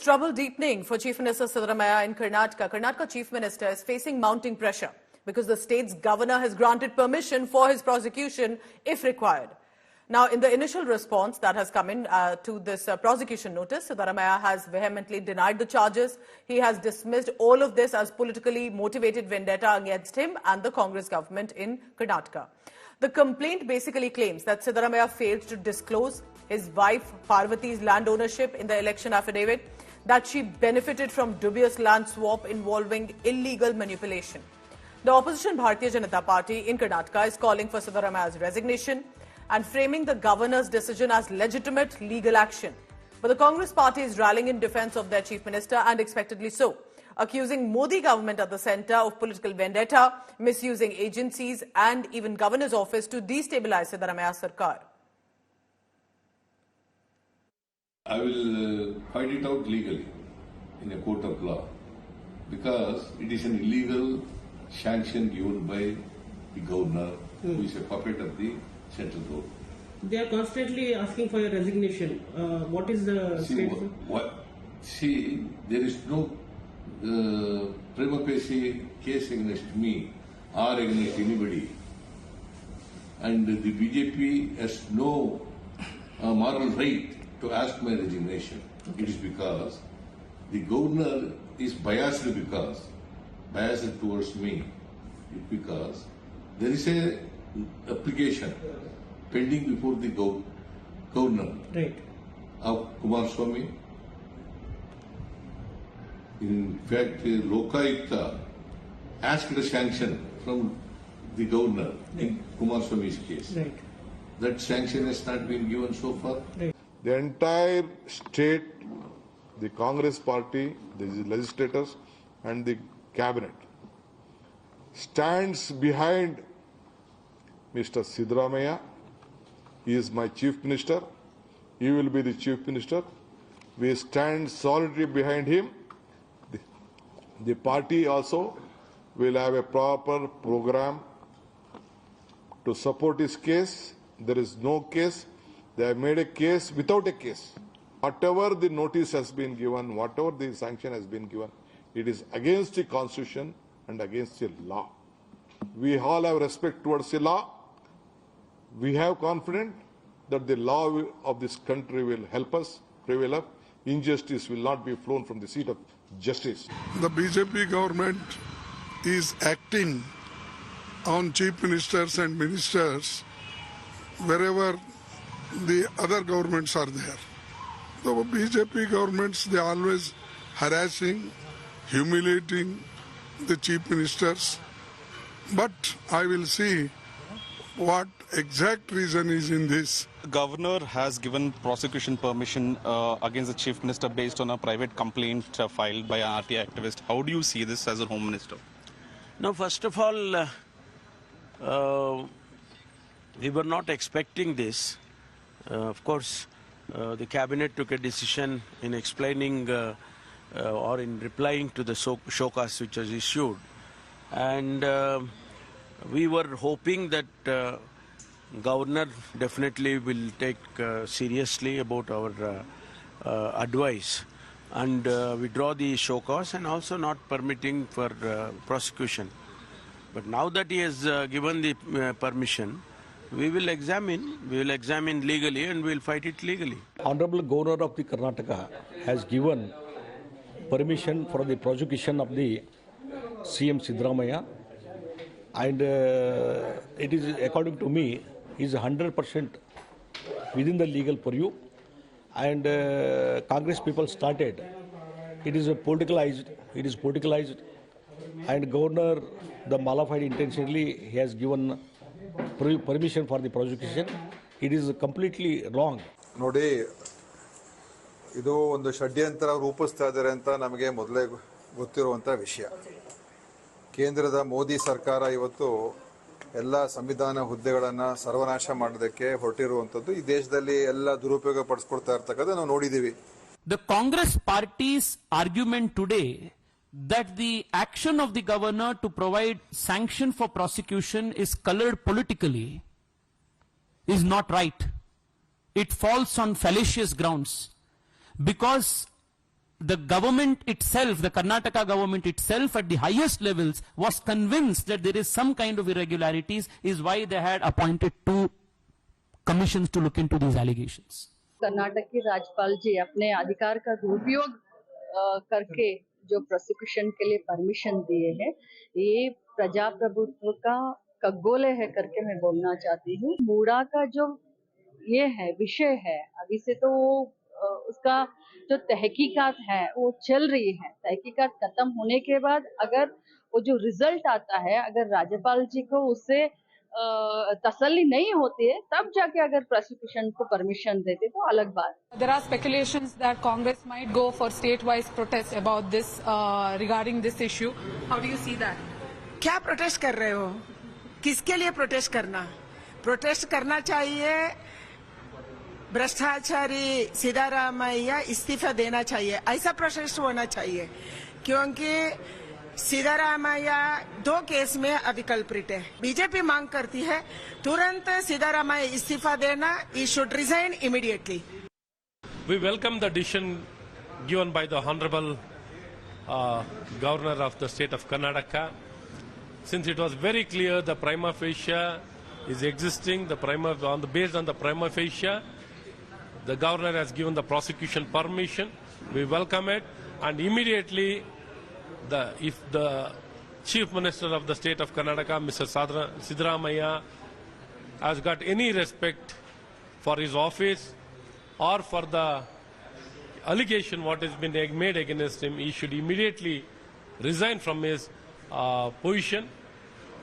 It's trouble deepening for Chief Minister Siddaramaiah in Karnataka. Karnataka Chief Minister is facing mounting pressure because the state's governor has granted permission for his prosecution if required. Now, in the initial response that has come in to this prosecution notice, Siddaramaiah has vehemently denied the charges. He has dismissed all of this as politically motivated vendetta against him and the Congress government in Karnataka. The complaint basically claims that Siddaramaiah failed to disclose his wife Parvati's land ownership in the election affidavit, that she benefited from dubious land swap involving illegal manipulation. The opposition Bharatiya Janata Party in Karnataka is calling for Siddaramaiah's resignation and framing the governor's decision as legitimate legal action. But the Congress party is rallying in defense of their chief minister, and expectedly so, accusing Modi government at the centre of political vendetta, misusing agencies and even governor's office to destabilize Siddaramaiah Sarkar. I will fight it out legally in a court of law because it is an illegal sanction given by the governor who is a puppet of the central government. They are constantly asking for your resignation. What is the statement? See, there is no prima facie case against me or against anybody, and the BJP has no moral right to ask my resignation. Okay. It is because the governor is biased towards me. It's because there is a application pending before the governor of Kumaraswamy. In fact, Lokayukta asked a sanction from the governor in Kumaraswamy's case. Right. That sanction has not been given so far. Right. The entire state, the Congress party, the legislators and the cabinet stands behind Mr. Siddaramaiah. He is my chief minister. He will be the chief minister. We stand solidly behind him. The party also will have a proper program to support his case. There is no case. They have made a case without a case. Whatever the notice has been given, whatever the sanction has been given, it is against the constitution and against the law. We all have respect towards the law. We have confidence that the law of this country will help us prevail up. Injustice will not be flown from the seat of justice. The BJP government is acting on chief ministers and ministers wherever the other governments are there. The BJP governments, they are always harassing, humiliating the chief ministers. But I will see what exact reason is in this. The governor has given prosecution permission against the chief minister based on a private complaint filed by an RTI activist. How do you see this as a home minister? No, first of all, we were not expecting this. Of course, the cabinet took a decision in explaining or in replying to the show cause which was issued. And we were hoping that governor definitely will take seriously about our advice and withdraw the show cause and also not permitting for prosecution. But now that he has given the permission, we will examine legally and we will fight it legally. Honorable Governor of the Karnataka has given permission for the prosecution of the CM Siddaramaiah, and it is, according to me, is 100% within the legal purview, and Congress people started. It is politicalized, and Governor, the malified intentionally, he has given permission for the prosecution. It is completely wrong. ನೋಡಿ, ಇದು ಒಂದು ಷಡ್ಯಂತ್ರ ರೂಪಿಸ್ತಾ ಇದ್ದಾರೆ ಅಂತ ನಮಗೆ ಮೊದಲೇ ಗೊತ್ತಿರುವಂತ ವಿಷಯ. ಕೇಂದ್ರದ ಮೋದಿ ಸರ್ಕಾರ ಇವತ್ತು ಎಲ್ಲ ಸಂವಿಧಾನ ಹುದ್ದೆಗಳನ್ನು ಸರ್ವನಾಶ ಮಾಡೋದಕ್ಕೆ ಹೊರಟಿರುವಂತದ್ದು ಈ ದೇಶದಲ್ಲಿ ಎಲ್ಲ ದುರುಪಯೋಗ ಪಡಿಸ್ಕೊಳ್ತಾ ಇರ್ತಕ್ಕಂಥ ನಾವು ನೋಡಿದೀವಿ. The Congress party's argument today that the action of the governor to provide sanction for prosecution is colored politically is not right. It falls on fallacious grounds because the government itself, the Karnataka government itself at the highest levels was convinced that there is some kind of irregularities, is why they had appointed two commissions to look into these allegations. Karnataka के राज्यपाल जी अपने अधिकार का दुरुपयोग करके जो prosecution के लिए परमिशन दिए हैं, ये प्रजाप्रभुत्व का कग्गोले है करके मैं बोलना चाहती हूँ। मूडा का जो ये है विषय है, अभी से तो उसका जो तहकीकात है वो चल रही है। तहकीकात खत्म होने के बाद अगर वो जो रिजल्ट आता है, अगर राज्यपाल जी को उससे तसल्ली नहीं होती है, तब जाके अगर प्रोसिक्यूशन को परमिशन देते तो अलग बात। There are speculations that Congress might go for state-wise protests about this, regarding this issue. How do you see that? क्या प्रोटेस्ट कर रहे हो? किसके लिए प्रोटेस्ट करना? प्रोटेस्ट करना चाहिए, भ्रष्टाचारी सिद्धारामैया इस्तीफा देना चाहिए, ऐसा प्रोटेस्ट होना चाहिए, क्योंकि सिद्धारामैया 2 केस में अभी कल्प्रिट है। बीजेपी मांग करती है तुरंत सिद्धारामैया इस्तीफा देना, he should resign immediately. We welcome the decision given by the Honorable Governor of the state of Karnataka, since it was very clear the prima facie is existing, based on the prima facie, the Governor has given the prosecution permission. We welcome it, and immediately if the Chief Minister of the state of Karnataka, Mr. Siddaramaiah, has got any respect for his office or for the allegation what has been made against him, he should immediately resign from his position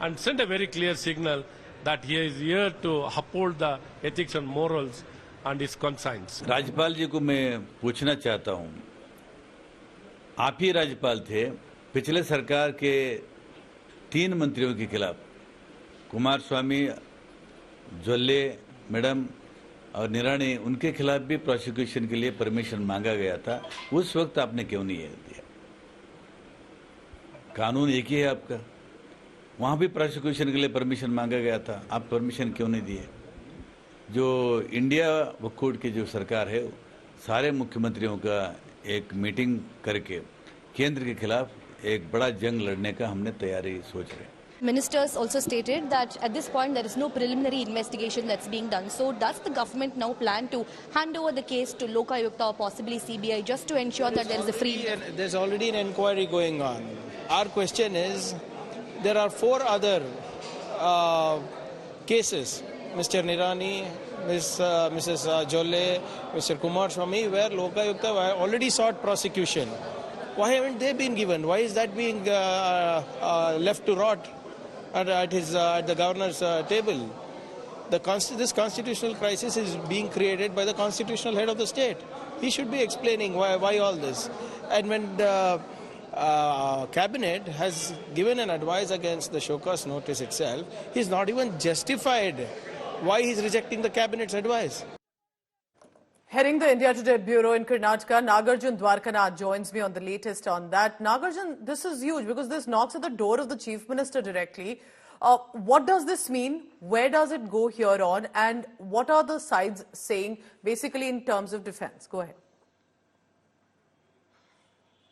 and send a very clear signal that he is here to uphold the ethics and morals and his conscience. राज्यपाल जी को मैं पूछना चाहता हूं, आप ही राज्यपाल थे, पिछले सरकार के 3 मंत्रियों के खिलाफ, कुमार स्वामी, जोल्ले मैडम और निराणी, उनके खिलाफ भी प्रोसिक्यूशन के लिए परमिशन मांगा गया था। उस वक्त आपने क्यों नहीं दिया? कानून एक ही है आपका, वहां भी प्रोसिक्यूशन के लिए परमिशन मांगा गया था, आप परमिशन क्यों नहीं दिए? जो इंडिया वक्फ की जो सरकार है, सारे मुख्यमंत्रियों का एक मीटिंग करके केंद्र के खिलाफ एक बड़ा जंग लड़ने का हमने तैयारी सोच रहे हैं। Ministers also stated that at this point there is no preliminary investigation that's being done. So does the government now plan to hand over the case to Lokayukta or possibly CBI just to ensure that there is a free... There's already an inquiry going on. Our question is, there are 4 other cases, Mr. Nirani, Mrs. Jolle, Mr. Kumar Swamy, where Lokayukta already sought prosecution. Why haven't they been given? Why is that being left to rot at the governor's table? This constitutional crisis is being created by the constitutional head of the state. He should be explaining why all this. And when the cabinet has given an advice against the show cause notice itself, he's not even justified why he's rejecting the cabinet's advice. Heading the India Today bureau in Karnataka, Nagarjun Dwarkanath joins me on the latest on that. Nagarjun, this is huge because this knocks at the door of the Chief Minister directly. What does this mean? Where does it go here on? And what are the sides saying basically in terms of defense? Go ahead.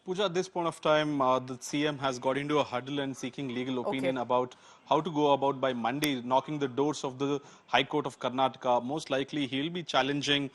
Pooja, at this point of time, the CM has got into a huddle and seeking legal opinion about how to go about by Monday, knocking the doors of the High Court of Karnataka. Most likely, he'll be challenging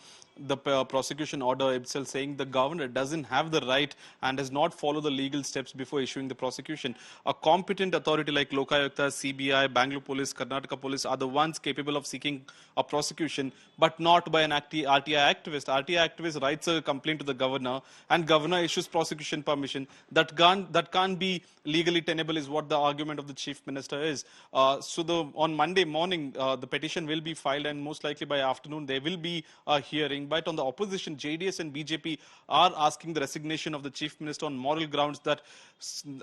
the prosecution order itself, saying the governor doesn't have the right and has not followed the legal steps before issuing the prosecution. A competent authority like Lokayukta, CBI, Bangalore Police, Karnataka Police are the ones capable of seeking a prosecution, but not by an RTI activist. RTI activist writes a complaint to the governor, and governor issues prosecution permission. That can't be legally tenable, is what the argument of the Chief Minister is. On Monday morning, the petition will be filed, and most likely by afternoon there will be a hearing. But on the opposition, JDS and BJP are asking the resignation of the Chief Minister on moral grounds that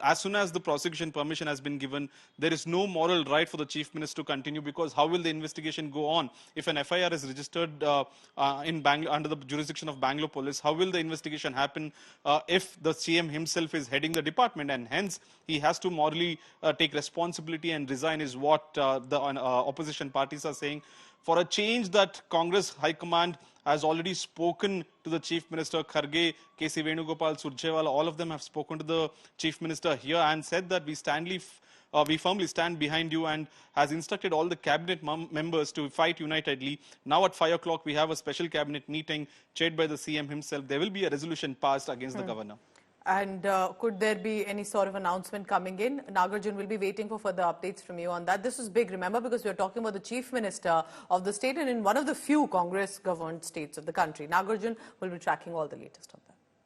as soon as the prosecution permission has been given, there is no moral right for the Chief Minister to continue, because how will the investigation go on? If an FIR is registered in Bangalore, under the jurisdiction of Bangalore Police, how will the investigation happen if the CM himself is heading the department, and hence he has to morally take responsibility and resign, is what the opposition parties are saying. For a change that Congress High Command has already spoken to the Chief Minister. Kharge, K.C. Venugopal, Surjewala, all of them have spoken to the Chief Minister here and said that we firmly stand behind you, and has instructed all the cabinet members to fight unitedly. Now at 5 o'clock, we have a special cabinet meeting chaired by the CM himself. There will be a resolution passed against the governor. And could there be any sort of announcement coming in? Nagarjun will be waiting for further updates from you on that. This is big, remember, because we're talking about the Chief Minister of the state and in one of the few Congress-governed states of the country. Nagarjun will be tracking all the latest on that.